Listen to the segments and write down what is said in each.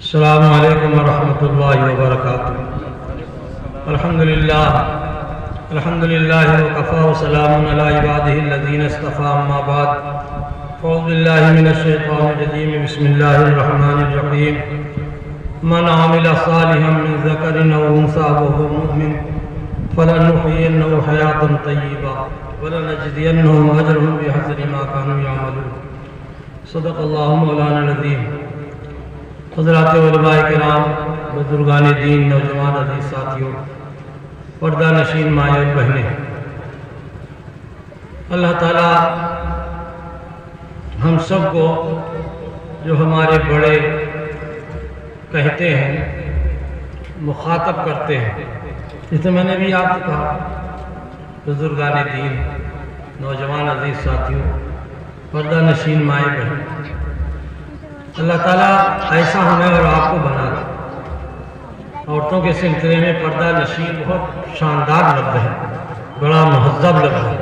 السلام علیکم ورحمۃ اللہ وبرکاتہ۔ الحمدللہ وکفی وسلام علی عبادہ الذین اصطفی، اما بعد اعوذ باللہ من الشیطان الرجیم، بسم اللہ الرحمن الرحیم۔ من عمل صالحا من ذکر او انثی وهو مؤمن فلنحیینہ حیاۃ طیبہ ولنجزینہم اجرہم بحسب ما كانوا یعملون۔ صدق اللہ مولانا العظیم۔ حضرات علماء کرام، بزرگان دین، نوجوان عزیز ساتھیوں، پردہ نشین مائیں اور بہنیں، اللہ تعالیٰ ہم سب کو جو ہمارے بڑے کہتے ہیں، مخاطب کرتے ہیں، جیسے میں نے بھی آپ سے کہا، بزرگان دین، نوجوان عزیز ساتھیوں، پردہ نشین مائیں بہنیں، اللہ تعالیٰ ایسا ہمیں اور آپ کو بنا دے۔ عورتوں کے سلسلے میں پردہ نشین بہت شاندار لفظ ہے، بڑا مہذب لفظ ہے،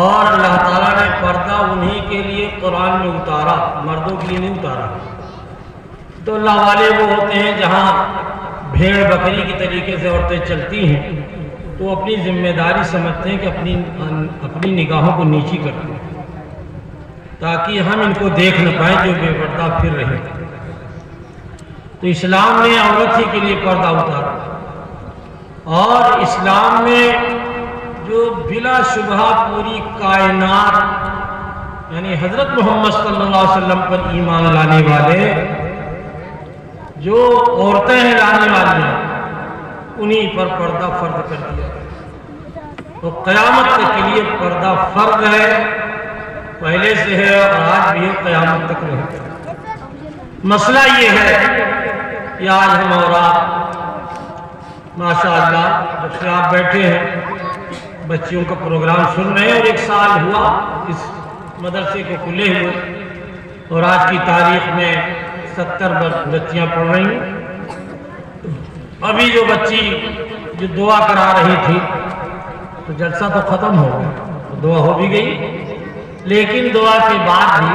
اور اللہ تعالیٰ نے پردہ انہی کے لیے قرآن میں اتارا، مردوں کے لیے نہیں اتارا۔ تو اللہ والے وہ ہوتے ہیں جہاں بھیڑ بکری کی طریقے سے عورتیں چلتی ہیں تو اپنی ذمہ داری سمجھتے ہیں کہ اپنی نگاہوں کو نیچی کرتے ہیں تاکہ ہم ان کو دیکھ نہ پائیں جو بے پردہ پھر رہے ہیں۔ تو اسلام نے عورت ہی کے لیے پردہ اتارا، اور اسلام میں جو بلا شبہ پوری کائنات یعنی حضرت محمد صلی اللہ علیہ وسلم پر ایمان لانے والے جو عورتیں ہیں لانے والی ہیں، انہی پر پردہ فرض کر دیا۔ تو قیامت تک کے لیے پردہ فرض ہے، پہلے سے ہے اور آج بھی قیامت تک رہے گا۔ مسئلہ یہ ہے کہ آج ہم اور آپ ماشاءاللہ جب سے آپ بیٹھے ہیں بچیوں کا پروگرام سن رہے ہیں، اور 1 سال ہوا اس مدرسے کو کھلے ہوئے، اور آج کی تاریخ میں 70 بچیاں پڑھ رہی ہیں۔ ابھی جو بچی جو دعا کرا رہی تھی تو جلسہ تو ختم ہو گیا، دعا ہو بھی گئی، لیکن دعا کے بعد بھی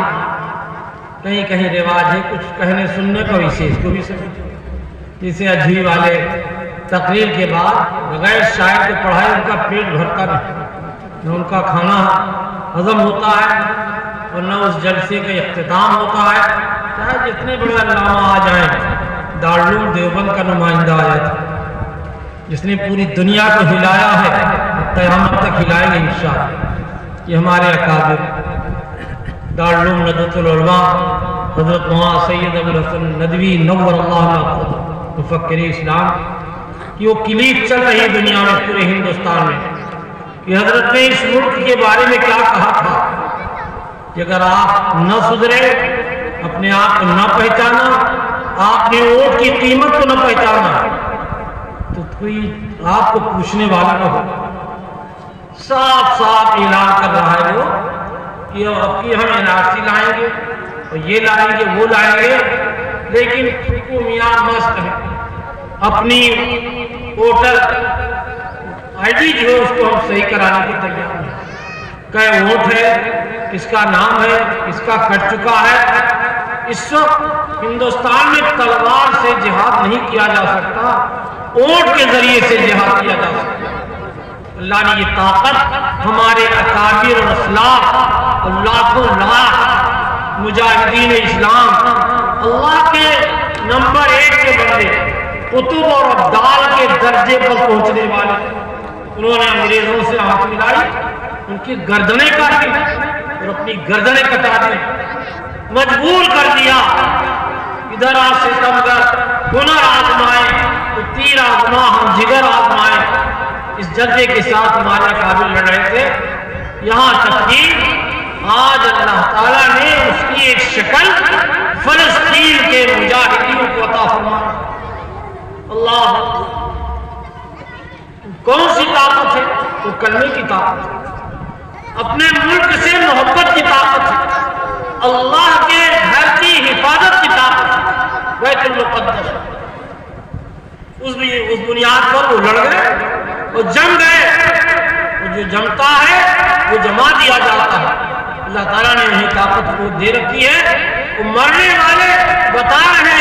کہیں کہیں رواج ہے کچھ کہنے سننے کا، اسے اس کو بھی سمجھ، جسے اجھی والے تقریر کے بعد بغیر شاعر کے پڑھائے ان کا پیٹ بھرتا نہیں، نہ ان کا کھانا ہضم ہوتا ہے اور نہ اس جلسے کا اختتام ہوتا ہے، چاہے جتنے بڑے علامہ آ جائیں۔ دارالعلوم دیوبند کا نمائندہ آیا تھا جس نے پوری دنیا کو ہلایا ہے، قیامت تک ہلائیں گے انشاءاللہ۔ یہ ہمارے اکابر دارالعلوم ندوۃ العلماء حضرت مولانا سید ابو الحسن ندوی نور اللہ مقصد مفکر اسلام کی وہ کلیپ چل رہی ہے دنیا میں، پورے ہندوستان میں، کہ حضرت نے اس ملک کے بارے میں کیا کہا تھا کہ اگر آپ نہ سدھرے، اپنے آپ کو نہ پہچانا، آپ نے ووٹ کی قیمت کو نہ پہچانا، تو کوئی آپ کو پوچھنے والا نہ ہو۔ صاف صاف اعلان کر رہا ہے وہ کہ اب کی ہم NRC لائیں گے اور یہ لائیں گے وہ لائیں گے، لیکن حکومیات مست ہیں، اپنی ووٹر ID جو ہے اس کو ہم صحیح کرانے کی تیار ہیں۔ کہ ووٹ ہے، کس کا نام ہے، کس کا کٹ چکا ہے۔ اس وقت ہندوستان میں تلوار سے جہاد نہیں کیا جا سکتا، ووٹ کے ذریعے سے جہاد کیا جا سکتا۔ اللہ نے یہ طاقت ہمارے اکابر اور اسلاف اور لاکھوں لاکھ مجاہدین اسلام، اللہ کے نمبر 1 کے بندے، قطب اور ابدال کے درجے پر پہنچنے والے، انہوں نے انگریزوں سے ہاتھ ملائی، ان کی گردنیں کاٹی اور اپنی گردنیں کٹا دی، مجبور کر دیا ادھر آ ستمگر ہنر آزمائے تو تیر آزما ہم جگر آزمائے۔ اس جذبے کے ساتھ ہمارے قابل لڑ رہے تھے، یہاں تک کہ آج اللہ تعالیٰ نے اس کی ایک شکل فلسطین کے مجاہدین کو عطا فرمایا۔ اللہ کون سی طاقت ہے؟ وہ کلمے کی طاقت ہے، اپنے ملک سے محبت کی طاقت ہے، اللہ کے گھر کی حفاظت کی طاقت ہے، بیت المقدس۔ اس بنیاد پر وہ لڑ گئے اور جم گئے، وہ جو جمتا ہے وہ جما دیا جاتا ہے۔ اللہ تعالیٰ نے انہیں طاقت کو دے رکھی ہے، وہ مرنے والے بتا رہے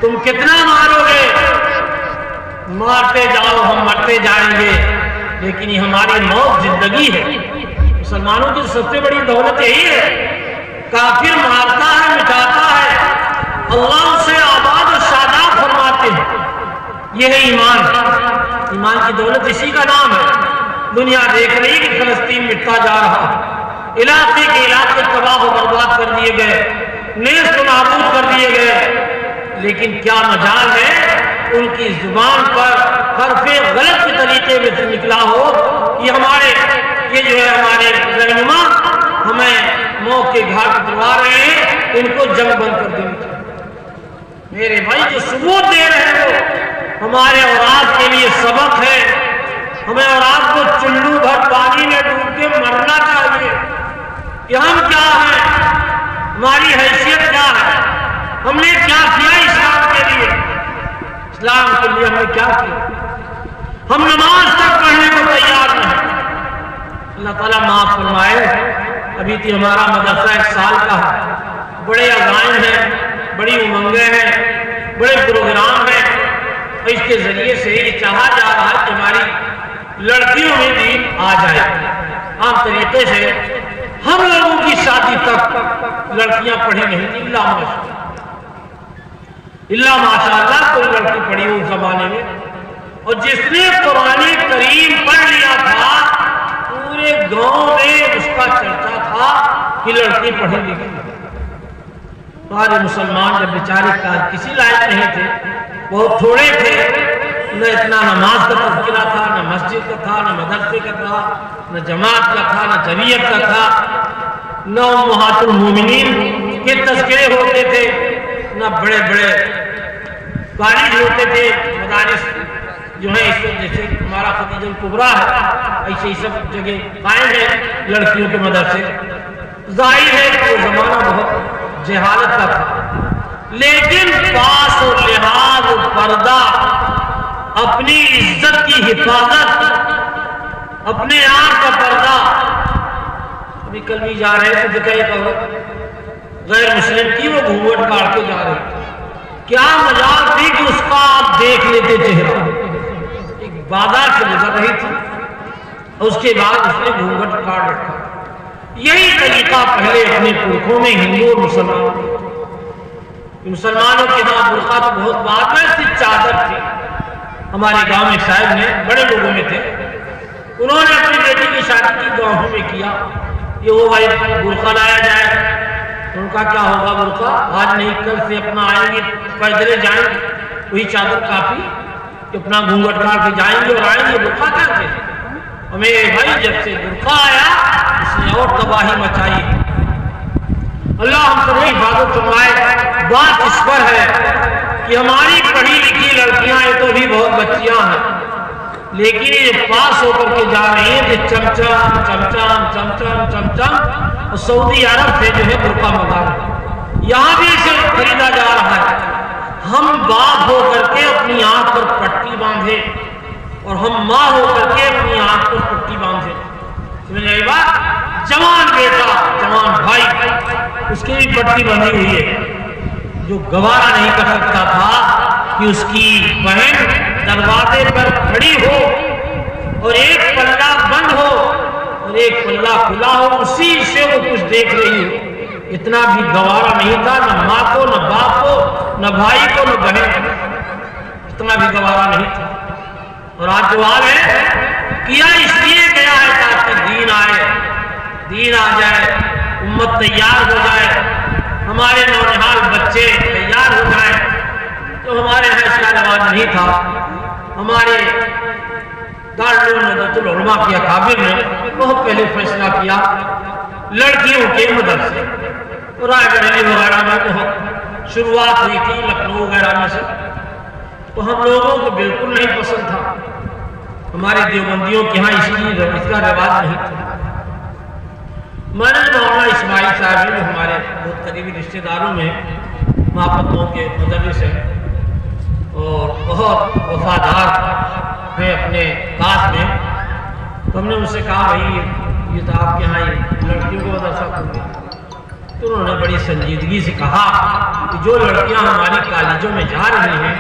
تم کتنا مارو گے، مارتے جاؤ ہم مرتے جائیں گے، لیکن یہ ہماری موت زندگی ہے۔ مسلمانوں کی سب سے بڑی دولت یہی ہے، کافر مارتا ہے مٹاتا ہے، اللہ اسے آباد و شاداب فرماتے ہیں۔ یہ ہے ایمان، ایمان کی دولت اسی کا نام ہے۔ دنیا دیکھ رہی کہ فلسطین مٹتا جا رہا ہے، علاقے کے علاقے تباہ و برباد کر دیے گئے، نیست و نابود کر دیے گئے، لیکن کیا مجال ہے ان کی زبان پر حرف غلط کے طریقے میں سے نکلا ہو، یہ جو ہے ہمارے رہنما ہمیں موت کے گھاٹ اتروا رہے ہیں، ان کو جنگ بند کر دینی چاہیے۔ میرے بھائی جو ثبوت دے رہے ہیں وہ ہمارے اوراد کے لیے سبق ہے، ہمیں اوراد کو چلو بھر پانی میں ڈوب کے مرنا چاہیے کہ ہم کیا ہیں، ہماری حیثیت کیا ہے، ہم نے کیا کیا اسلام کے لیے، اسلام کے لیے ہم نے کیا کیا۔ ہم نماز تک پڑھنے کو تیار نہیں۔ اللہ تعالیٰ معاف فرمائے، ابھی تھی ہمارا مدرسہ 1 سال کا ہے، بڑے عزائم ہیں، بڑی امنگیں ہیں، بڑے پروگرام ہیں، اور اس کے ذریعے سے یہ چاہا جا رہا ہے کہ ہماری لڑکیوں میں دین آ جائے۔ عام طریقے سے ہم لوگوں کی شادی تک لڑکیاں پڑھی نہیں تھیں، اللہ ماشاء اللہ کوئی لڑکی پڑھی اس زمانے میں، اور جس نے قرآن کریم پڑھ لیا تھا پورے گاؤں میں اس کا چرچا تھا کہ لڑکی پڑھی لکھی۔ ہمارے مسلمان جب بیچارے کسی لائق نہیں تھے، بہت تھوڑے تھے، نہ اتنا نماز کا تذکرہ تھا، نہ مسجد کا تھا، نہ مدرسے کا تھا، نہ جماعت کا تھا، نہ جمعیت کا تھا، نہ امہات المومنین کے تذکرے ہوتے تھے، نہ بڑے بڑے کالج ہوتے تھے، مدارس جو ہیں اس وقت جیسے ہمارا خدیجہ الکبریٰ ہے، ایسے ہی سب جگہ قائم ہیں لڑکیوں کے مدرسے۔ ظاہر ہے کہ وہ زمانہ بہت جہالت کا تھا، لیکن پاس و لحاظ و پردہ، اپنی عزت کی حفاظت، اپنے آپ کا پردہ۔ ابھی کل بھی جا رہے تھے، دیکھا ایک عورت غیر مسلم کی، وہ گھونگھٹ کاٹ کے جا رہی تھی، کیا مجال تھی کہ اس کا آپ دیکھ لیتے چہرہ، ایک بازار سے گزر رہی تھی اور اس کے بعد اس نے گھونگھٹ کاٹ رکھا۔ یہی طریقہ پہلے اپنے پرکھوں میں ہندو اور مسلمانوں کے ہاں برقع تو بہت بعد میں صرف چادر تھی۔ ہمارے گاؤں میں صاحب نے بڑے لوگوں میں تھے، انہوں نے اپنی بیٹی کی شادی کی گاؤں میں کیا، یہ وہ بھائی برقع لایا جائے، ان کا کیا ہوگا برقع، آج نہیں کل سے اپنا آئیں گے، پیدلے جائیں گے، وہی چادر کافی کہ اپنا گھونگھٹ کاٹ کے جائیں گے اور آئیں گے، برقع کیا تھے۔ اور میرے بھائی جب سے برقع آیا اس نے اور تباہی مچائی۔ اللہ ہم سب کی حفاظت فرمائے۔ بات اس پر ہے کہ ہماری پڑھی لکھی لڑکیاں یہ تو بھی بہت بچیاں ہیں، لیکن یہ پاس ہو کر کے جا رہی ہیں کہ چمچم چمچم چمچم چمچم، اور سعودی عرب سے جو ہے برقع منگا رہے ہیں، یہاں بھی اسے خریدا جا رہا ہے۔ ہم باپ ہو کر کے اپنی آنکھ پر پٹی باندھے اور ہم ماں ہو کر کے اپنی آنکھ پر پٹی باندھے، سمجھ آئی بات؟ جوان بیٹا جوان بھائی اس کی بھی پٹی بندھی ہوئی ہے، جو گوارا نہیں کر سکتا تھا کہ اس کی بہن دروازے پر کھڑی ہو اور ایک پلہ بند ہو اور ایک پلہ کھلا ہو، اسی سے وہ کچھ دیکھ رہی ہو۔ اتنا بھی گوارا نہیں تھا، نہ ماں کو، نہ باپ کو، نہ بھائی کو، نہ بہن کو، اتنا بھی گوارا نہیں تھا۔ اور آج جواب ہے کیا اس لیے گیا ہے تاکہ دین آئے، دین آ جائے، امت تیار ہو جائے، ہمارے نونہال بچے تیار ہو جائیں۔ تو ہمارے یہاں اس کا رواج نہیں تھا۔ ہمارے دارالعلوم العلماء کے اکابر نے بہت پہلے فیصلہ کیا لڑکیوں کے مدرسے، رائے بریلی وغیرہ میں بہت شروعات ہوئی تھی، لکھنؤ وغیرہ میں سے، تو ہم لوگوں کو بالکل نہیں پسند تھا۔ ہمارے دیوبندیوں کے ہاں اس کا رواج نہیں تھا۔ میں نے مولانا اسماعیل صاحب جو ہمارے بہت قریبی رشتہ داروں میں محبتوں کے مدرس ہیں اور بہت وفادار ہیں اپنے کاس میں، تو ہم نے ان سے کہا بھائی یہ تو آپ کے یہاں لڑکیوں کو مدرسہ کھول دیا، تو تو انہوں نے بڑی سنجیدگی سے کہا کہ جو لڑکیاں ہماری کالجوں میں جا رہی ہیں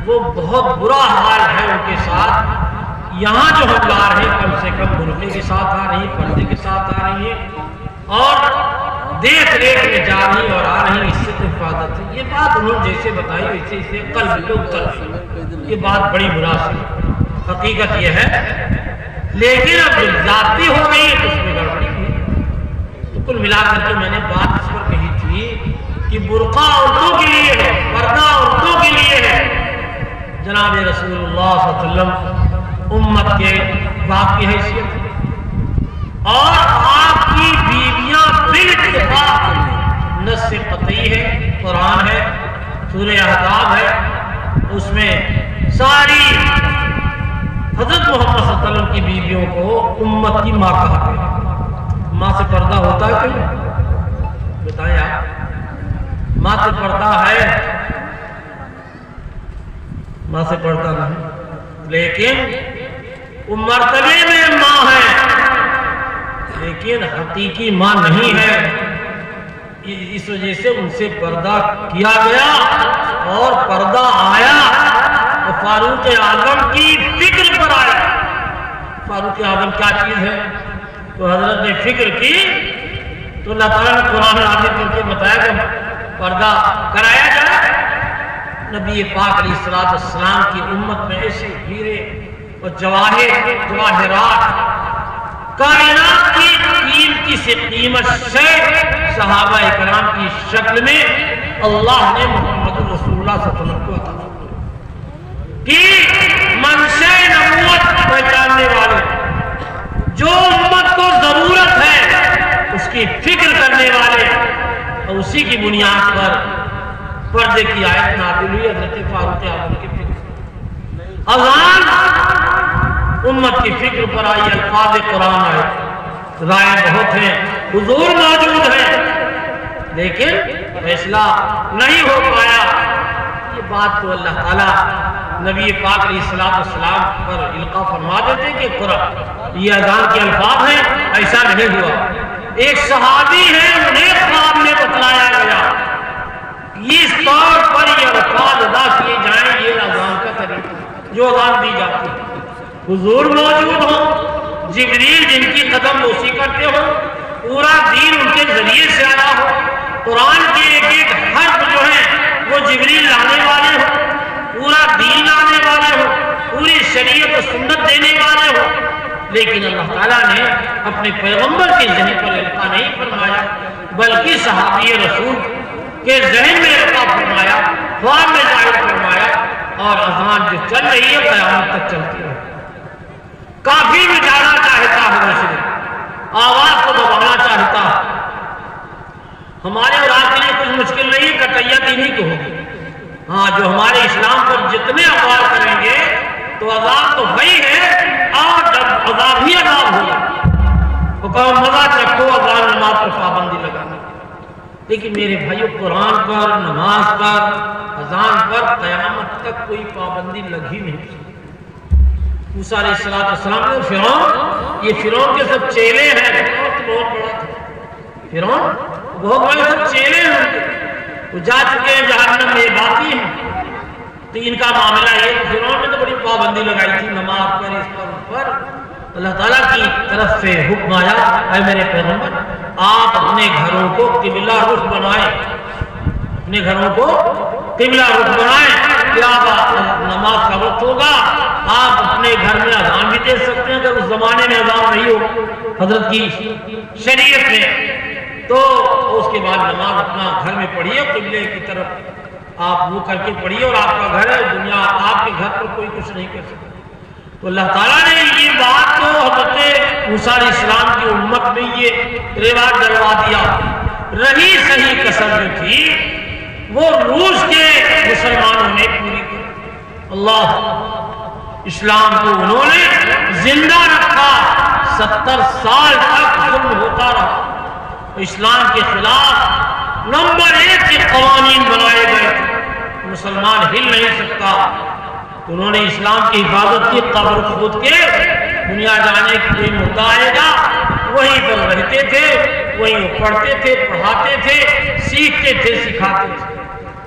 وہ بہت برا حال ہے ان کے ساتھ، یہاں جو ہم لا رہے ہیں کم سے کم برقعے کے ساتھ آ رہی ہیں، پردے کے ساتھ آ رہی ہیں اور دیکھ ریکھ میں جا رہی اور آ رہی، اس سے تو حفاظت ہے۔ یہ بات انہوں نے جیسے بتائی ویسے اسے قلب کو اتر، یہ بات بڑی مناسب، حقیقت یہ ہے، لیکن اب ذاتی ہو گئی ہے تو اس میں گڑبڑی ہوئی۔ تو کل ملا کر کے میں نے بات اس پر کہی تھی کہ برقع عورتوں کے لیے ہے، پردہ عورتوں کے لیے ہے۔ جناب رسول اللہ صلی اللہ علیہ وسلم امت کے باپ کی حیثیت اور آپ کی بیویاں بالاتفاق نص قطعی ہے، قرآن ہے، سورہ احزاب ہے، اس میں ساری حضرت محمد صلی اللہ علیہ وسلم کی بیویوں کو امت کی ماں کہا گیا۔ ماں سے پردہ ہوتا ہے کہ بتائیں آپ؟ ماں سے پردہ ہے؟ ماں سے پردہ نہیں، لیکن وہ مرتبے میں ماں ہے لیکن حقیقی ماں نہیں ہے، اس وجہ سے ان سے پردہ کیا گیا اور پردہ آیا تو فاروق اعظم کی فکر پر آیا۔ فاروق اعظم کیا چیز ہے؟ تو حضرت نے فکر کی تو اللہ تعالیٰ نے قرآن نازل کر کے بتایا کہ پردہ کرایا جائے۔ نبی پاک علیہ السلام کی امت میں ایسے ہیرے اور جواہرات کائنات کی قیمتی سے قیمت سے صحابہ اکرام کی شکل میں اللہ نے محمد رسول اللہ صلی اللہ علیہ وسلم کو عطا کہ منشأ نبوت پہچاننے والے، جو امت کو ضرورت ہے اس کی فکر کرنے والے، اور اسی کی بنیاد پر پردے کی آیت نازل ہوئی حضرت فاروق اعظم کی فکر۔ اذان امت کی فکر پر آئی، الفاظ قرآن آئے، رائے بہت ہیں، حضور موجود ہیں، لیکن فیصلہ نہیں ہو پایا۔ یہ بات تو اللہ تعالیٰ نبی پاک علیہ السلام پر القاء فرما دیتے کہ قرآن یہ اذان کے الفاظ ہیں، ایسا نہیں ہوا۔ ایک صحابی ہے، انہیں خواب میں بتلایا گیا اس طور پر یہ الفاظ ادا کیے جائیں، یہ اذان کا طریقہ جو اذان دی جاتی ہے۔ حضور موجود ہوں، جبریل جن کی قدم بوسی کرتے ہو، پورا دین ان کے ذریعے سے آیا ہو، قرآن کے ایک ایک حرف جو ہیں وہ جبریل لانے والے ہو، پورا دین لانے والے ہو، پوری شریعت و سنت دینے والے ہو، لیکن اللہ تعالیٰ نے اپنے پیغمبر کے ذہن پر القاء نہیں فرمایا، بلکہ صحابی رسول کے ذہن میں القاء فرمایا، خواب میں ظاہر فرمایا، اور اذان جو چل رہی ہے قیامت تک چلتی ہے۔ کافی میں جانا چاہتا ہے، مشرق آواز کو دبانا چاہتا ہے۔ ہمارے اور آپ کے لیے کچھ مشکل نہیں ہے، کٹیا دینی کو ہوگی۔ ہاں، جو ہمارے اسلام پر جتنے اقوال کریں گے تو عذاب تو وہی ہے، اور جب عذاب ہی عذاب ہوگا۔ حکم مزاج رکھو اذان نماز پر پابندی لگانا، لیکن میرے بھائیو قرآن پر، نماز پر، اذان پر قیامت تک کوئی پابندی لگ ہی نہیں سکتی۔ موسیٰ علیہ السلام نے فرعون، یہ فرعون کے سب چیلے ہیں، بہت بڑا تھا فرعون، بہت بڑے سب چیلے ہیں، وہ جا چکے ہیں جہنم میں، باقی ہیں۔ تو ان کا معاملہ یہ، فرعون نے تو بڑی پابندی لگائی تھی نماز پر، اس پر اس پر۔ اللہ تعالیٰ کی طرف سے حکم آیا، اے میرے پیغمبر آپ اپنے گھروں کو قبلہ رخ بنائیں، اپنے گھروں کو قبلہ رخ بنائیں، کہ آپ نماز کا وقت ہوگا، آپ اپنے گھر میں اذان بھی دے سکتے ہیں، اگر اس زمانے میں اذان نہیں ہو حضرت کی شریعت میں، تو اس کے بعد نماز اپنا گھر میں پڑھیے، قبلے کی طرف آپ وہ کر کے پڑھیے، اور آپ کا گھر ہے، دنیا آپ کے گھر پر کوئی کچھ نہیں کر سکتا۔ تو اللہ تعالیٰ نے یہ بات تو حضرت موسیٰ علیہ السلام کی امت میں یہ رواج ڈلوا دیا۔ رہی صحیح کسر جو تھی وہ روس کے مسلمانوں نے پوری کی۔ اللہ، اسلام کو انہوں نے زندہ رکھا، 70 سال تک ظلم ہوتا رہا، اسلام کے خلاف نمبر 1 کے قوانین بنائے گئے، مسلمان ہل نہیں سکتا۔ انہوں نے اسلام کی حفاظت کی، قبر خود کے دنیا جانے کی کوئی مدعا آئے گا وہیں پر رہتے تھے، وہیں وہ پڑھتے تھے، پڑھاتے تھے، سیکھتے تھے، سکھاتے تھے۔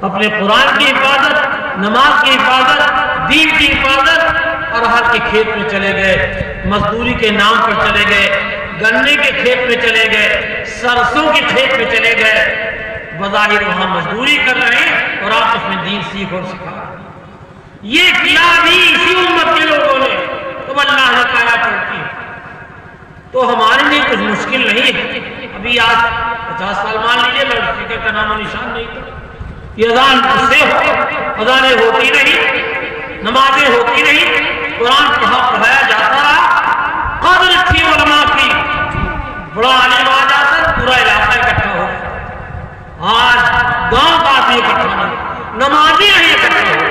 اپنے قرآن کی حفاظت، نماز کی حفاظت، دین کی حفاظت، ارہر کے کھیت میں چلے گئے، مزدوری کے نام پر چلے گئے، گنے کے کھیت میں چلے گئے، سرسوں کے کھیت میں چلے گئے، بظاہر وہاں مزدوری کر رہے ہیں اور آپ اس میں دین سیکھ اور سکھا رہے ہیں۔ یہ کیا بھی اسی امت کے لوگوں نے، تم اللہ نے کایا پڑتی ہے تو ہمارے لیے کچھ مشکل نہیں ہے۔ ابھی آج 50 سال مان لیجیے لاؤڈ اسپیکر کا نام و نشان نہیں تھا، یہ اذان سے اذانیں ہوتی رہی، نمازیں ہوتی رہی، قرآن پڑھایا جاتا رہا، قدر تھی علماء کی، بڑا عالم آ جاتا پورا علاقہ اکٹھا ہو گیا۔ آج گاؤں کا آدمی اکٹھا نہیں، نمازی نہیں اکٹھا ہو،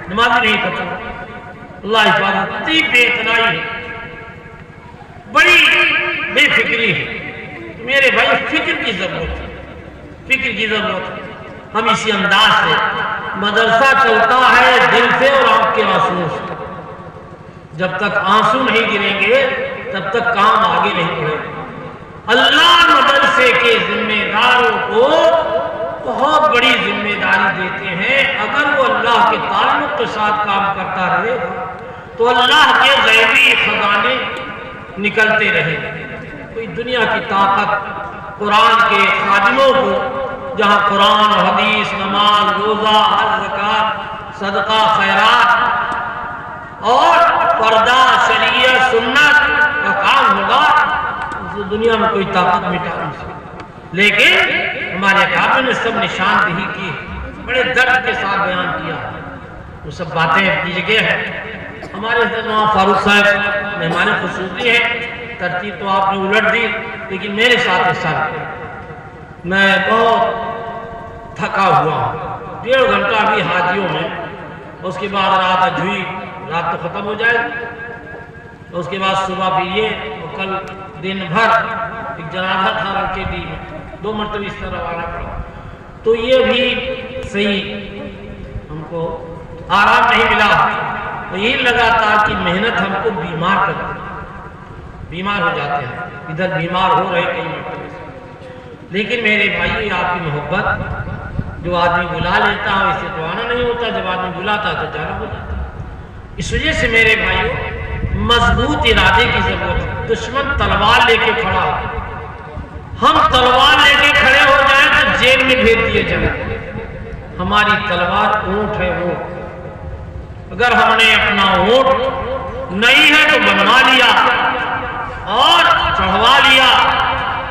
نمازی نہیں اکٹھا ہو۔ اللہ حفاظت، اتنی بے اتنائی ہے، بڑی بے فکری ہے۔ میرے بھائی فکر کی ضرورت ہے، فکر کی ضرورت ہے۔ ہم اسی انداز سے مدرسہ چلتا ہے دل سے اور آنکھ کے آنسو سے، جب تک آنسو نہیں گریں گے تب تک کام آگے نہیں بڑھے گا۔ اللہ مدرسے کے ذمہ داروں کو بہت بڑی ذمہ داری دیتے ہیں، اگر وہ اللہ کے تعلق کے ساتھ کام کرتا رہے تو اللہ کے غیبی خزانے نکلتے رہے۔ کوئی دنیا کی طاقت قرآن کے خادموں کو، جہاں قرآن، حدیث، نماز، روزہ، حج، زکوٰۃ، صدقہ، خیرات اور پردہ، شریعت، سنت کا کام ہوگا، اس دنیا میں کوئی طاقت مٹا نہیں سکتی۔ لیکن ہمارے اکابر نے سب نشاندہی کی، بڑے درد کے ساتھ بیان کیا، وہ سب باتیں اپنی جگہ ہیں۔ ہمارے مولانا فاروق صاحب مہمان خصوصی ہیں، ترتیب تو آپ نے الٹ دی، لیکن میرے ساتھ حصہ رکھا۔ میں بہت تھکا ہوا ہوں، 1.5 گھنٹہ ابھی حاجیوں میں، اس کے بعد رات اجوئی، رات تو ختم ہو جائے، اس کے بعد صبح بھی یہ، اور کل دن بھر ایک جنازہ تھا لڑکے بھی، 2 مرتبہ اس طرح آنا پڑا، تو یہ بھی صحیح ہم کو آرام نہیں ملا۔ تو یہی لگاتار کی محنت ہم کو بیمار کرتی ہے، بیمار ہو جاتے ہیں، ادھر بیمار ہو رہے کئی مرتبہ سے۔ لیکن میرے بھائی، آپ کی محبت، جو آدمی بلا لیتا ہے اسے تو آنا نہیں ہوتا، جب آدمی بلاتا ہے تو جانا ہو جاتا ہے۔ اس وجہ سے میرے بھائیوں، مضبوط ارادے کی ضرورت ہے۔ دشمن تلوار لے کے کھڑا ہے، ہم تلوار لے کے کھڑے ہو جائیں تو جیل میں بھیج دیے جائیں۔ ہماری تلوار اونٹ ہے، وہ اگر ہم نے اپنا اونٹ نہیں ہے تو بنوا لیا اور چڑھوا لیا،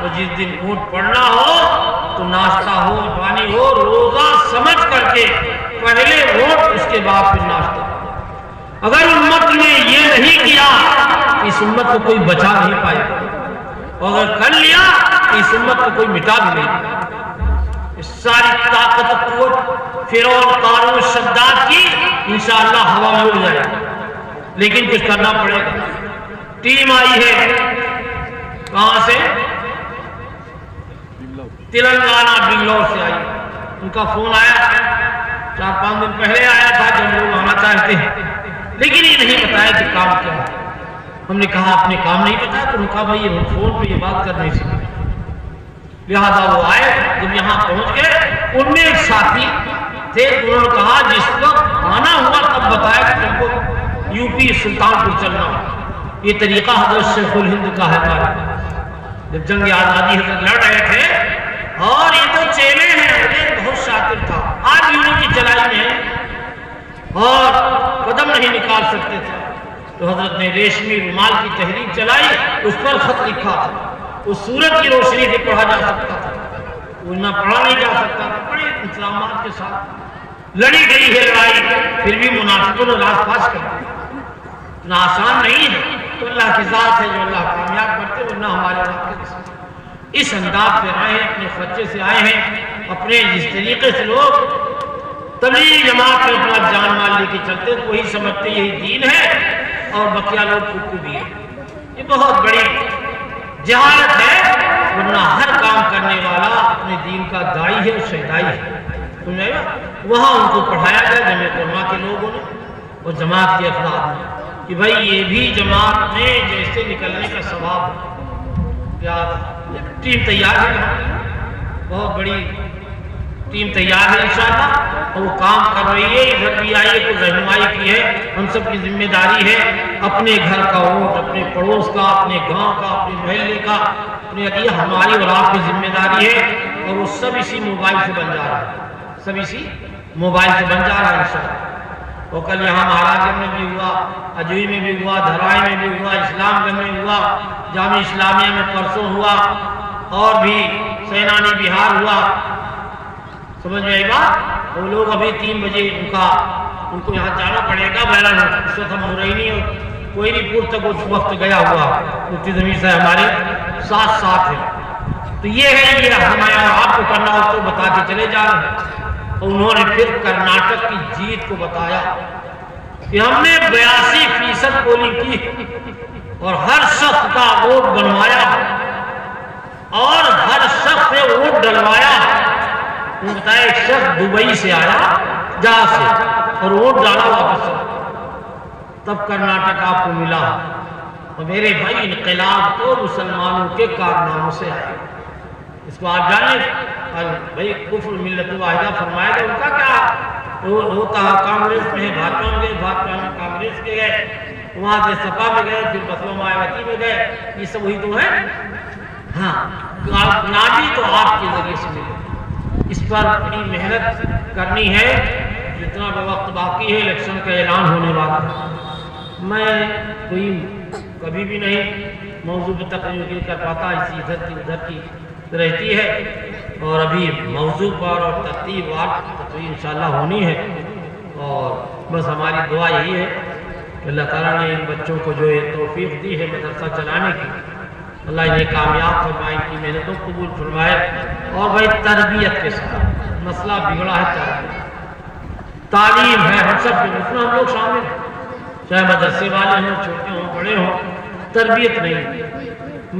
تو جس دن اونٹ پڑنا ہو تو ناشتہ ہو، پانی ہو، روزہ سمجھ کر کے پہلے اونٹ، اس کے بعد پھر ناشتہ۔ اگر امت نے یہ نہیں کیا، اس امت کو کوئی بچا نہیں پائے گا، اور اگر کر لیا تو اس امت کو کوئی مٹا بھی نہیں۔ اس ساری طاقت و قوت فرعون، قارون، شداد کی انشاءاللہ ہوا میں اڑ جائے گا، لیکن کچھ کرنا پڑے گا۔ ٹیم آئی ہے، کہاں سے؟ تلنگانہ بنگلور سے آئی، ان کا فون آیا 4-5 دن پہلے آیا تھا، جب لوگ آنا چاہتے ہیں، لیکن یہ نہیں بتایا کہ کام کیا ہے۔ ہم نے کہا آپ نے کام نہیں بتایا، تو انہوں نے کہا بھائی یہ فون پہ یہ بات کر نہیں سکتے، لہذا وہ آئے۔ جب یہاں پہنچ گئے، ان میں ایک ساتھی تھے، انہوں نے کہا جس وقت آنا ہوا تب بتایا کہ تم کو یوپی سلطان پور چلنا ہو۔ یہ طریقہ حضرت شیخ الہند کا ہے۔ جب جنگ آزادی حضرت لڑ رہے تھے، اور یہ تو چیلے ہیں، ایک بہت شاطر تھا، آج بھی انہیں کی چلائی میں اور قدم نہیں نکال سکتے تھے، تو حضرت نے ریشمی رومال کی تحریک چلائی، اس پر خط لکھا تھا، اس سورت کی روشنی سے پڑھا جا سکتا تھا، وہ نہ پڑھا نہیں جا سکتا تھا۔ بڑے انتظامات کے ساتھ لڑی گئی ہے لڑائی، پھر بھی منافقوں نے راز پاس کر دیا۔ اتنا آسان نہیں ہے، تو اللہ کی ذات ہے جو اللہ کامیاب کرتے، ورنہ ہمارے رب کے قسم۔ اس انداز سے آئے ہیں، اپنے خرچے سے آئے ہیں، اپنے جس طریقے سے لوگ تبلیغ جماعت میں اپنا جان مال لے کے چلتے، تو وہی سمجھتے یہی دین ہے، اور بقیہ لوگ خود کو بھی ہے۔ یہ بہت بڑی جہالت ہے، ورنہ ہر کام کرنے والا اپنے دین کا داعی ہے اور شہدائی ہے۔ سمجھے گا؟ وہاں ان کو پڑھایا گیا جمعیت علماء کے لوگوں نے اور جماعت کے افراد نے، کہ بھائی یہ بھی جماعت میں جیسے نکلنے کا ثواب کیا ٹیم تیار ہے، بہت بڑی ٹیم تیار ہے انشاءاللہ، اور وہ کام کر رہی ہے، ادھر بھی آئیے کو رہنمائی کی ہے۔ ہم سب کی ذمہ داری ہے اپنے گھر کا ووٹ، اپنے پڑوس کا، اپنے گاؤں کا، اپنے محلے کا، یہ ہماری اور آپ کی ذمہ داری ہے، اور وہ سب اسی موبائل سے بن جا رہا ہے، سب اسی موبائل سے بن جا رہا ہے انشاءاللہ۔ وہ کل یہاں مہاراج گنج میں بھی ہوا، اجوی میں بھی ہوا، دھرائی میں بھی ہوا، اسلام گنج میں ہوا، جامعہ اسلامیہ میں پرسوں ہوا، اور بھی سینانی بہار ہوا، سمجھ میں آئی بات؟ وہ لوگ ابھی 3 بجے ان کو یہاں جانا پڑے گا، بہرحال اس وقت ہم ہو رہی نہیں، اور کوئی نہیں پور تک اس وقت گیا ہوا، مفتی ضمیر صاحب ہمارے ساتھ ہیں۔ تو یہ ہے، یہ ہمیں آپ کو کرنا ہو تو بتا کے چلے جا رہے ہیں۔ انہوں نے پھر کرناٹک کی جیت کو بتایا کہ ہم نے 82% پولنگ کی اور ہر شخص کا ووٹ بنوایا اور ہر شخص سے ووٹ ڈلوایا۔ انہوں نے بتایا ایک شخص دبئی سے آیا جہاز سے اور ووٹ ڈالا واپس، تب کرناٹک آپ کو ملا۔ اور میرے بھائی انقلاب تو مسلمانوں کے کارناموں سے آئے، اس کو آپ جانیں۔ بھائی کفر ملت واحدہ فرمایا گیا، ان کا کیا ہوتا ہے؟ کانگریس میں بھاجپا میں گئے، بھاجپا میں کانگریس کے گئے، وہاں سے سپا میں گئے، پھر بسپا مایاوتی میں گئے، یہ سب وہی تو ہے۔ ہاں، کامیابی تو آپ کے ذریعے سے ملے، اس پر بڑی محنت کرنی ہے۔ جتنا بھی وقت باقی ہے الیکشن کا اعلان ہونے والا ہے، میں کوئی کبھی بھی نہیں موضوع پہ تقریر کر پاتا، اسی ادھر کی ادھر کی رہتی ہے، اور ابھی موضوع پر اور ترتیب وار تقریر انشاءاللہ ہونی ہے۔ اور بس ہماری دعا یہی ہے کہ اللہ تعالیٰ نے ان بچوں کو جو یہ توفیق دی ہے مدرسہ چلانے کی، اللہ انہیں کامیاب فرمائے، ان کی محنتوں قبول فرمائے، اور بھائی تربیت کے ساتھ مسئلہ بگڑا ہے، تعلیم ہے، ہم سب اس میں ہم لوگ شامل ہیں، چاہے مدرسے والے ہوں، چھوٹے ہوں، بڑے ہوں، تربیت نہیں،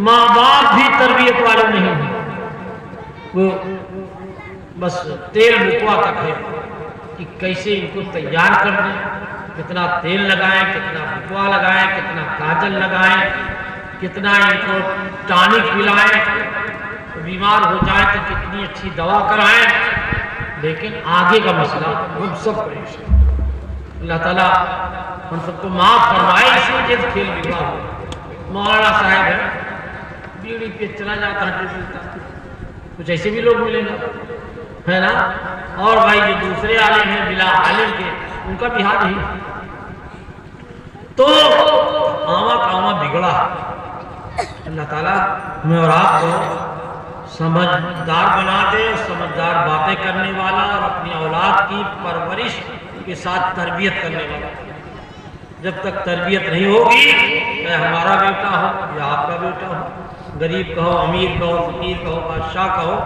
ماں باپ بھی تربیت والے نہیں ہیں، وہ بس تیل بکوا تک ہے کہ کیسے ان کو تیار کر دیں، کتنا تیل لگائیں، کتنا بکوا لگائیں، کتنا کاجل لگائیں، کتنا ان کو ٹانک پلائیں، بیمار ہو جائیں تو کتنی اچھی دوا کرائیں، لیکن آگے کا مسئلہ ہم سب پریشان۔ اللہ تعالیٰ ہم سب کو معاف فرمائے، اسی وجہ سے کھیل بگڑا ہو۔ مولانا صاحب ہے، بیڑی پہ چلا جاتا ہے، کچھ ایسے بھی لوگ ملیں گے، ہے نا؟ اور بھائی جو دوسرے عالم ہیں بلا عالم کے، ان کا بھی حال ہی، تو آما کاما بگڑا۔ اللہ تعالیٰ ہمیں اور آپ کو سمجھدار بنا دے، سمجھدار باتیں کرنے والا، اور اپنی اولاد کی پرورش کے ساتھ تربیت کرنے والا۔ جب تک تربیت نہیں ہوگی، چاہے ہمارا بیٹا ہو یا آپ کا بیٹا ہو، غریب کا ہو، امیر کا ہو، فقیر کا ہو، بادشاہ کا ہو،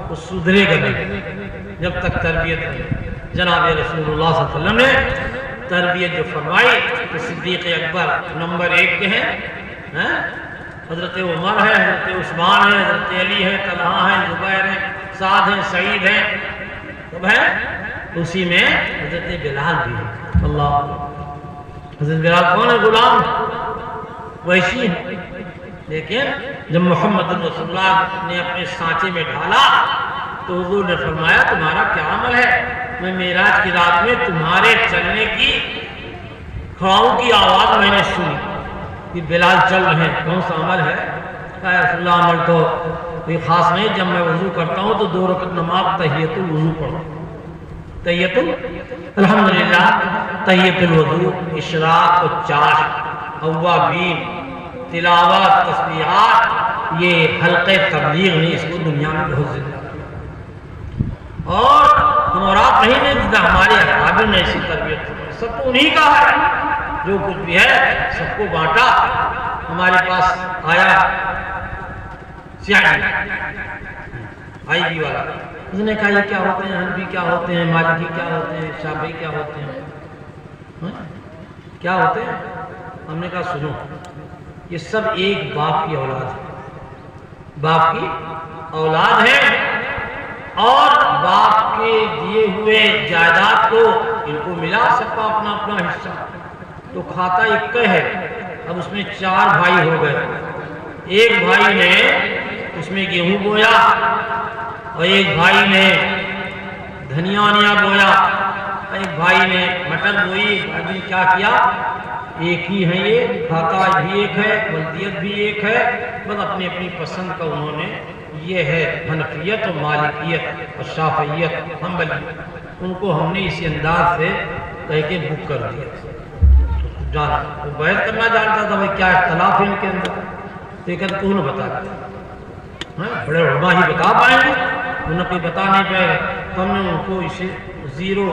وہ سدھرے گا نہیں جب تک تربیت نہیں۔ جناب رسول اللہ صلی اللہ علیہ وسلم نے تربیت جو فرمائی تو صدیق اکبر نمبر 1 کے ہیں، حضرت عمر ہے، حضرت عثمان ہے، حضرت علی ہے، طلحہ ہے، زبیر ہے، سعد ہے، سعید ہے، سب ہے۔ اسی میں حضرت بلال بھی ہے۔ اللہ، حضرت بلال کون ہے؟ غلام ویسی ہے، لیکن جب محمد رسول اللہ نے اپنے سانچے میں ڈالا تو حضور نے فرمایا تمہارا کیا عمل ہے؟ میں معراج کی رات میں تمہارے چلنے کی کھڑاؤں کی آواز میں نے سنی کہ بلال چل رہے ہیں، کون سا عمل ہے؟ کہا یا رسول اللہ عمل تو کوئی خاص نہیں، جب میں وضو کرتا ہوں تو 2 رکعت نماز تحیۃ الوضو پڑھوں، تحیۃ الحمدللہ، تحیۃ الوضو، اشراق و چاشت، اوابین، تلاوت، تسبیحات، یہ حلقہ تبلیغ نے اس کو دنیا میں بہت زندہ، اور ہم اور آپ نہیں نے جتنا ہمارے اکابر نے ایسی تربیت کی، سب تو انہی کا ہے، جو کچھ بھی ہے سب کو بانٹا۔ ہمارے پاس آیا سیاحی آئی بی والا، اس نے کہا یہ کیا ہوتے ہیں؟ حنفی کیا ہوتے ہیں؟ مالکی کیا ہوتے ہیں؟ شافعی کیا ہوتے ہیں؟ کیا ہوتے ہیں؟ ہم نے کہا سنو، یہ سب ایک باپ کی اولاد ہے، باپ کی اولاد ہے، اور باپ کے دیے ہوئے جائیداد کو ان کو ملا، سب کا اپنا اپنا حصہ، تو کھاتا ایک ہے۔ اب اس میں 4 بھائی ہو گئے، ایک بھائی نے اس میں گیہوں بویا اور ایک بھائی نے دھنیا ونیا بویا، ایک بھائی نے مٹر بوئی، ایک بھائی نے کیا کیا، ایک ہی ہے یہ، کھاتا بھی ایک ہے، ولدیت بھی ایک ہے، بس اپنی اپنی پسند کا انہوں نے، یہ ہے حنفیت اور مالکیت اور شافعیت حنبلیت، ان کو ہم نے اسی انداز سے کہہ کے بک کر دیا۔ جانا وہ بحث کرنا جانتا تھا، بھائی کیا اختلاف ہے ان کے اندر، لیکن تو نے بتا دیا، بڑے علماء ہی بتا پائیں گے، انہیں کوئی بتا نہیں پائے گا، تو ہم نے ان کو اسے زیرو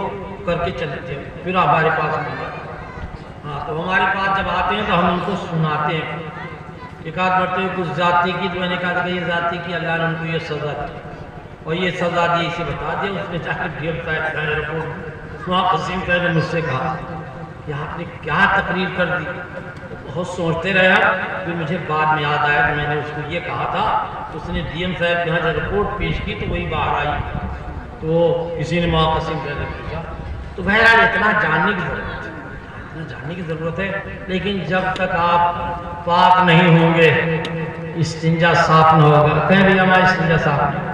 کر کے چلے تھے، پھر ہمارے پاس نہیں آتے۔ ہاں تو ہمارے پاس جب آتے ہیں تو ہم ان کو سناتے ہیں، ایک آدھ بڑھتے ہوئے کچھ ذاتی کی، تو میں نے کہا کہ یہ ذاتی کی، اللہ نے ان کو یہ سزا دی اور یہ سزا دی، اسے بتا دیا۔ اس نے چاہ کے ڈی ایم صاحب کا رپورٹ وہاں قسیم صاحب نے مجھ سے کہا کہ آپ نے کیا تقریر کر دی، بہت سوچتے رہا، پھر مجھے بعد میں یاد آیا کہ میں نے اس کو یہ کہا تھا، تو اس نے ڈی ایم صاحب کے یہاں جب رپورٹ پیش کی تو وہی باہر آئی، تو کسی نے وہاں قسیم صاحب نے پوچھا، تو بہرحال اتنا جاننے کی ضرورت ہے، اتنا جاننے کی ضرورت ہے، لیکن جب تک آپ پاک نہیں ہوں گے استنجا صاف نہ ہوگا۔ کہیں بھی ہمارا استنجا صاف نہیں،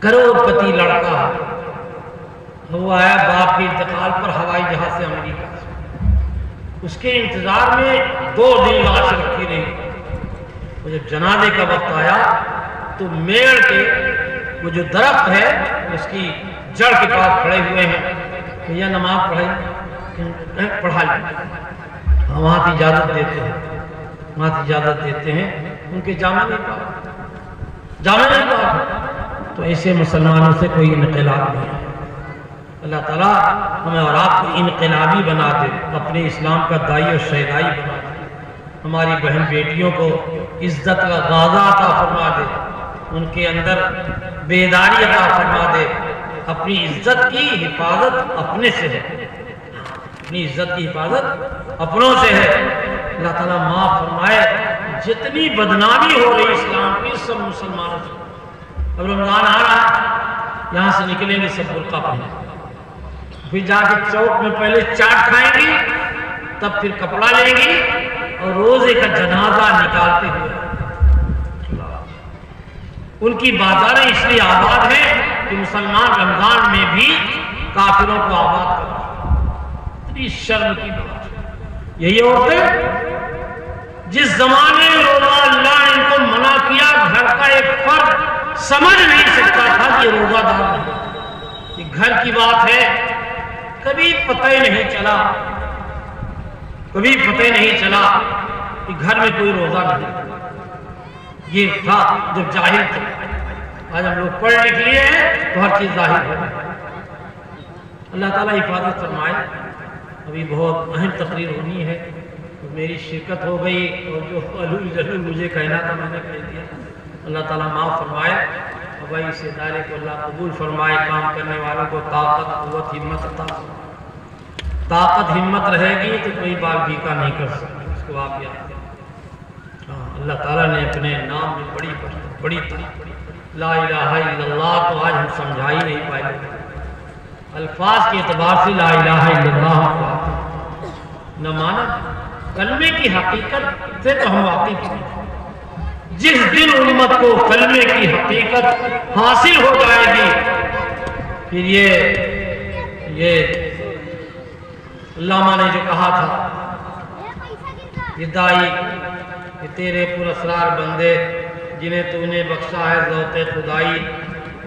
کروڑ پتی لڑکا وہ آیا باپ کے انتقال پر ہوائی جہاز سے امریکہ سے، اس کے انتظار میں 2 دن لاش رکھی رہی، وہ جب جنازے کا وقت آیا تو میڑ کے وہ جو درخت ہے اس کی جڑ کے پاس کھڑے ہوئے ہیں کہ یہ نماز پڑھا لیں، وہاں سے اجازت دیتے ہیں، وہاں سے اجازت دیتے ہیں، ان کے جامع نہیں پاک، تو ایسے مسلمانوں سے کوئی انقلاب نہیں ہے۔ اللہ تعالیٰ ہمیں اور آپ کو انقلابی بنا دے، اپنے اسلام کا دائی اور شہدائی بنا دے، ہماری بہن بیٹیوں کو عزت کا غازہ عطا فرما دے، ان کے اندر بیداری عطا فرما دے۔ اپنی عزت کی حفاظت اپنے سے ہے، اپنی عزت کی حفاظت اپنوں سے ہے۔ اللہ تعالیٰ معاف فرمائے، جتنی بدنامی ہو رہی اسلام کی سب مسلمانوں سے۔ اب رمضان آ رہا ہے، یہاں سے نکلیں گے سب برقع پہنے، پھر جا کے چوک میں پہلے چاٹ کھائیں گی، تب پھر کپڑا لیں گی اور روزے کا جنازہ نکالتے ہوئے، ان کی بازاریں اس لیے آباد ہیں کہ مسلمان رمضان میں بھی کافروں کو آباد کرتے ہیں۔ اتنی شرم کی بات ہے، یہی عورتیں جس زمانے میں روزہ اللہ نے ان کو منع کیا، گھر کا ایک فرد سمجھ نہیں سکتا تھا کہ یہ روزہ دار نہیں، یہ گھر کی بات ہے، کبھی پتہ ہی نہیں چلا، کبھی پتہ ہی نہیں چلا کہ گھر میں کوئی روزہ نہیں، یہ تھا جب جاہل تھے۔ آج ہم لوگ پڑھ لکھ لیے ہیں تو ہر چیز ظاہر ہے۔ اللہ تعالیٰ حفاظت فرمائے۔ ابھی بہت اہم تقریر ہونی ہے، میری شرکت ہو گئی اور جو علول جلول مجھے کہنا تھا میں نے کہہ دیا۔ اللہ تعالیٰ معاف فرمائے، اور بھائی اس ادارے کو اللہ قبول فرمائے، کام کرنے والوں کو طاقت قوت ہمت عطا فرمائے۔ طاقت ہمت رہے گی تو کوئی بات بھیکا نہیں کر سکتے، اس کو آپ یاد کریں۔ اللہ تعالیٰ نے اپنے نام میں بڑی لا الہ الا اللہ تو آج ہم سمجھا ہی نہیں پائے، الفاظ کے اعتبار سے لا الہ الا اللہ نہ مانا، کلمے کی حقیقت سے تو ہم واقف ہیں۔ جس دن امت کو کلمے کی حقیقت حاصل ہو جائے گی، پھر یہ علامہ نے جو کہا تھا، یہ دائی، یہ تیرے پر اسرار بندے جنہیں تو نے بخشا ہے ذوق خدائی،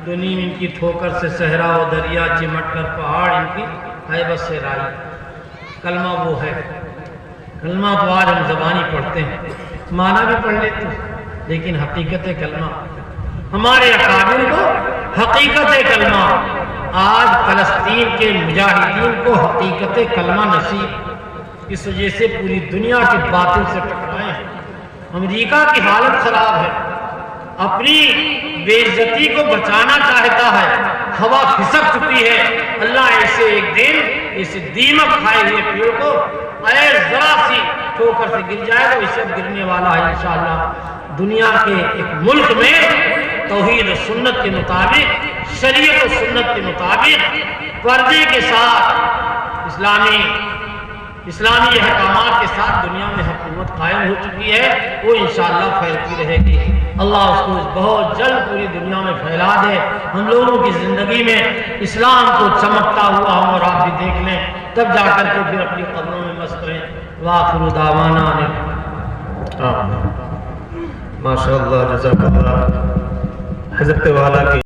دنیم ان کی ٹھوکر سے صحرا و دریا، چمٹ کر پہاڑ ان کی ہیبت سے رائی۔ کلمہ وہ ہے، کلمہ تو آج ہم زبانی پڑھتے ہیں، معنی بھی پڑھ لیتے ہیں، لیکن حقیقت کلمہ ہمارے اکابر کو حقیقت کلمہ، آج فلسطین کے مجاہدین کو حقیقت کلمہ نصیب، اس وجہ سے پوری دنیا کے باطل سے ٹکرائے ہیں۔ امریکہ کی حالت خراب ہے، اپنی بے عزتی کو بچانا چاہتا ہے، ہوا کھسک چکی ہے۔ اللہ ایسے ایک دن اس دیمک کھائے ہوئے پیڑ کو اگر ذرا سی ٹھوکر سے گر جائے تو اسے گرنے والا ہے انشاءاللہ۔ دنیا کے ایک ملک میں توحید و سنت کے مطابق، شریعت و سنت کے مطابق، پردے کے ساتھ اسلامی احکامات کے ساتھ دنیا میں حکومت قائم ہو چکی ہے، وہ انشاءاللہ پھیلتی رہے گی۔ اللہ اس کو بہت جلد پوری دنیا میں پھیلا دے، ہم لوگوں کی زندگی میں اسلام کو چمکتا ہوا ہم اور آپ بھی دیکھ لیں، تب جا کر کے پھر اپنی قبروں میں مست رہیں۔ وآخر دعوانا ماشاء اللہ، جزاک اللہ۔ حضرت والا کی